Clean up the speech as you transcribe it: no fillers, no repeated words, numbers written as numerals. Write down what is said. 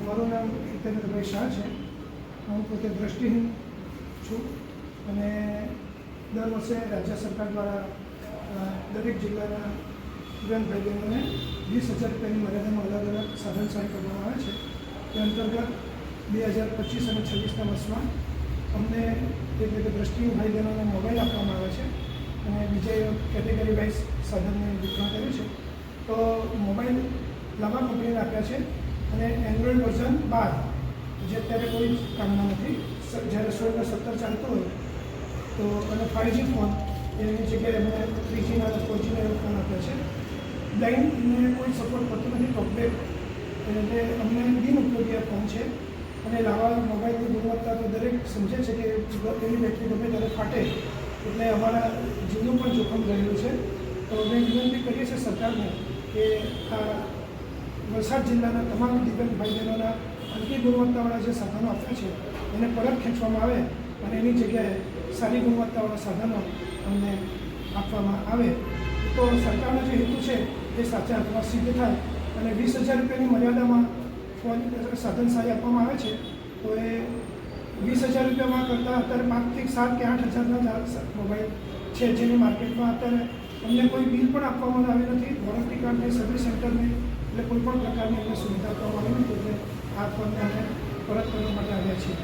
મારું નામ હિતેન્દ્રભાઈ શાહ છે. હું પોતે દ્રષ્ટિહીન છું અને દર વર્ષે રાજ્ય સરકાર દ્વારા દરેક જિલ્લાના દિવ્યાંગ ભાઈ બહેનોને 20,000 રૂપિયાની મર્યાદામાં અલગ અલગ સાધન સહાય કરવામાં આવે છે. તે અંતર્ગત 2025 અને 26ના વર્ષમાં અમને એટલે કે દ્રષ્ટિહીન ભાઈ બહેનોને મોબાઈલ આપવામાં આવે છે અને બીજે કેટેગરી વાઇઝ સાધનને વિતરણ કર્યું છે. તો મોબાઈલ લાંબા કંપનીને આપ્યા છે અને એન્ડ્રોઈડ વર્ઝન 12 જે અત્યારે કોઈ કામના નથી. જ્યારે 16 ને 17 ચાલતો હોય તો અને 5G ફોન એની જગ્યાએ અમે 3G અને 4G એવો ફોન આપ્યા છે. બ્લાઇન્ડને કોઈ સપોર્ટ કરતો નથી. ટોપબેક એટલે અમને બિનઉપયોગી આ ફોન છે અને લાવા મોબાઈલની ગુણવત્તા તો દરેક સમજે છે કે એની બેટરી ગમે ત્યારે ફાટે એટલે અમારા જીવનું પણ જોખમ રહેલું છે. તો અમે વિનંતી કરીએ છીએ સરકારને કે આ વલસાડ જિલ્લાના તમામ દિવ્યાંગ ભાઈ બહેનોના હલકી ગુણવત્તાવાળા જે સાધનો આપ્યા છે એને પરત ખેંચવામાં આવે અને એની જગ્યાએ સારી ગુણવત્તાવાળા સાધનો અમને આપવામાં આવે તો સરકારનો જે હેતુ છે એ સાચા અર્થમાં સિદ્ધ થાય અને 20,000 રૂપિયાની મર્યાદામાં ફોન સાધન સહાય આપવામાં આવે છે. તો એ 20,000 રૂપિયામાં કરતાં અત્યારે 5 થી 7 કે 8,000ના મોબાઈલ છે જેની માર્કેટમાં અત્યારે અમને કોઈ બિલ પણ આપવામાં આવી નથી. વોરંટી કાર્ડને સર્વિસ સેન્ટરને એટલે કોઈ પણ પ્રકારની અમને સુવિધા આપવામાં આવી નથી. એટલે આ ફોનને અમે પરત કરવા માટે આવ્યા છીએ.